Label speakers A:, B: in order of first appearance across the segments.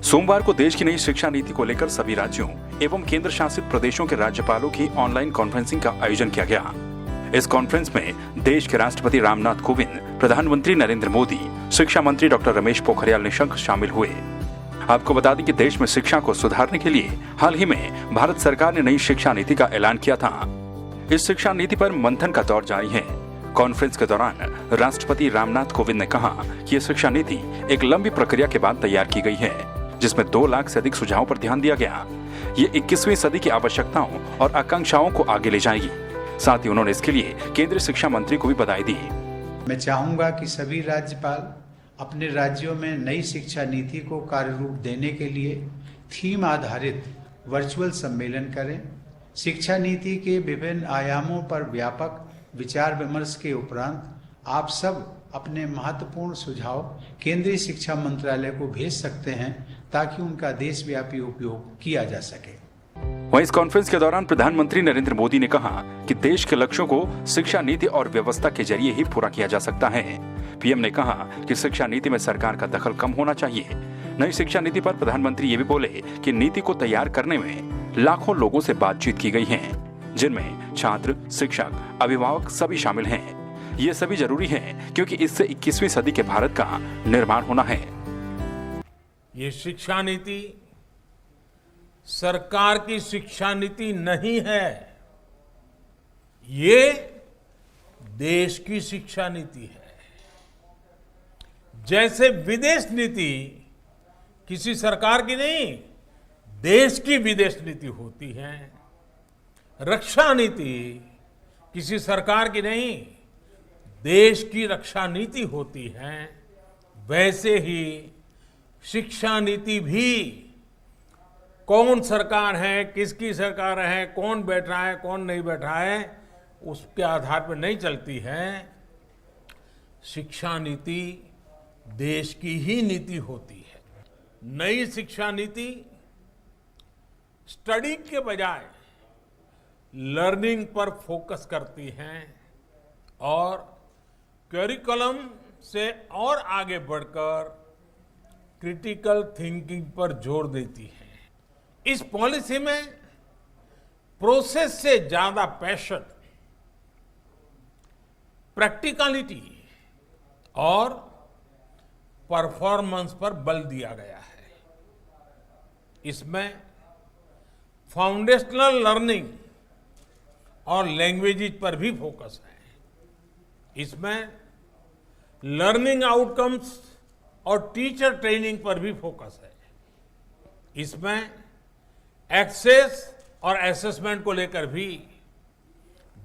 A: सोमवार को देश की नई शिक्षा नीति को लेकर सभी राज्यों एवं केंद्र शासित प्रदेशों के राज्यपालों की ऑनलाइन कॉन्फ्रेंसिंग का आयोजन किया गया। इस कॉन्फ्रेंस में देश के राष्ट्रपति रामनाथ कोविंद, प्रधानमंत्री नरेंद्र मोदी, शिक्षा मंत्री डॉक्टर रमेश पोखरियाल निशंक शामिल हुए। आपको बता दें कि देश में शिक्षा को सुधारने के लिए हाल ही में भारत सरकार ने नई शिक्षा नीति का ऐलान किया था। इस शिक्षा नीति पर मंथन का दौर जारी है। कॉन्फ्रेंस के दौरान राष्ट्रपति रामनाथ कोविंद ने कहा कि यह शिक्षा नीति एक लंबी प्रक्रिया के बाद तैयार की गई है, जिसमें 2 लाख से अधिक सुझावों पर ध्यान दिया गया। ये 21वीं सदी की आवश्यकताओं और आकांक्षाओं को आगे ले जाएगी। साथ ही उन्होंने इसके लिए केंद्रीय शिक्षा मंत्री को भी बधाई दी।
B: मैं चाहूंगा कि सभी राज्यपाल अपने राज्यों में नई शिक्षा नीति को कार्य रूप देने के लिए थीम आधारित वर्चुअल सम्मेलन करें। शिक्षा नीति के विभिन्न आयामों पर व्यापक विचार विमर्श के उपरांत आप सब अपने महत्वपूर्ण सुझाव केंद्रीय शिक्षा मंत्रालय को भेज सकते हैं ताकि उनका देशव्यापी उपयोग किया जा सके।
A: वहीं इस कॉन्फ्रेंस के दौरान प्रधानमंत्री नरेंद्र मोदी ने कहा कि देश के लक्ष्यों को शिक्षा नीति और व्यवस्था के जरिए ही पूरा किया जा सकता है। पीएम ने कहा कि शिक्षा नीति में सरकार का दखल कम होना चाहिए। नई शिक्षा नीति पर प्रधानमंत्री ये भी बोले कि नीति को तैयार करने में लाखों लोगों से बातचीत की गई है, जिनमें छात्र, शिक्षक, अभिभावक सभी शामिल हैं। ये सभी जरूरी है क्योंकि इससे 21वीं सदी के भारत का निर्माण होना है।
C: ये शिक्षा नीति सरकार की शिक्षा नीति नहीं है, ये देश की शिक्षा नीति है। जैसे विदेश नीति किसी सरकार की नहीं, देश की विदेश नीति होती है। रक्षा नीति किसी सरकार की नहीं, देश की रक्षा नीति होती है। वैसे ही शिक्षा नीति भी कौन सरकार है, किसकी सरकार है, कौन बैठ रहा है, कौन नहीं बैठ रहा है, उसके आधार पर नहीं चलती है। शिक्षा नीति देश की ही नीति होती है। नई शिक्षा नीति स्टडी के बजाय लर्निंग पर फोकस करती है और करिकुलम से और आगे बढ़कर क्रिटिकल थिंकिंग पर जोर देती है। इस पॉलिसी में प्रोसेस से ज्यादा पैशन, प्रैक्टिकलिटी और परफॉर्मेंस पर बल दिया गया है। इसमें फाउंडेशनल लर्निंग और लैंग्वेजेस पर भी फोकस है। इसमें लर्निंग आउटकम्स और टीचर ट्रेनिंग पर भी फोकस है। इसमें एक्सेस और असेसमेंट को लेकर भी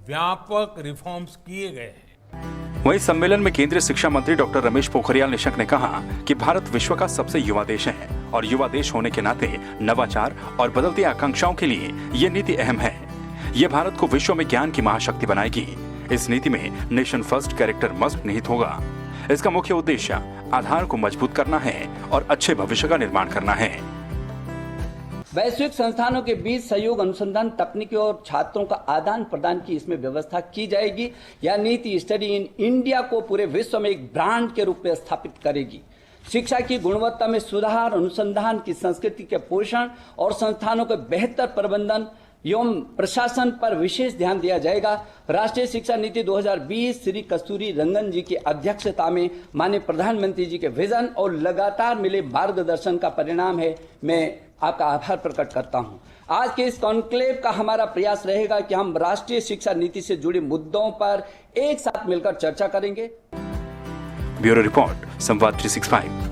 C: व्यापक रिफॉर्म्स किए गए हैं।
A: वहीं सम्मेलन में केंद्रीय शिक्षा मंत्री डॉक्टर रमेश पोखरियाल निशंक ने कहा कि भारत विश्व का सबसे युवा देश है और युवा देश होने के नाते नवाचार और बदलती आकांक्षाओं के लिए ये नीति अहम है। ये भारत को विश्व में ज्ञान की महाशक्ति बनाएगी। इस नीति में नेशन फर्स्ट कैरेक्टर मस्ट निहित होगा। इसका मुख्य उद्देश्य आधार को मजबूत करना है और अच्छे भविष्य का निर्माण करना है।
D: वैश्विक संस्थानों के बीच सहयोग, अनुसंधान, तकनीकी और छात्रों का आदान प्रदान की इसमें व्यवस्था की जाएगी। यह नीति स्टडी इन इंडिया को पूरे विश्व में एक ब्रांड के रूप में स्थापित करेगी। शिक्षा की गुणवत्ता में सुधार, अनुसंधान की संस्कृति के पोषण और संस्थानों के बेहतर प्रबंधन एवं प्रशासन पर विशेष ध्यान दिया जाएगा। राष्ट्रीय शिक्षा नीति 2020 श्री कस्तूरी रंगन जी की अध्यक्षता में माननीय प्रधानमंत्री जी के विजन और लगातार मिले मार्गदर्शन का परिणाम है। मैं आपका आभार प्रकट करता हूं। आज के इस कॉन्क्लेव का हमारा प्रयास रहेगा कि हम राष्ट्रीय शिक्षा नीति से जुड़े मुद्दों पर एक साथ मिलकर चर्चा करेंगे।
A: ब्यूरो रिपोर्ट, संवाद 365।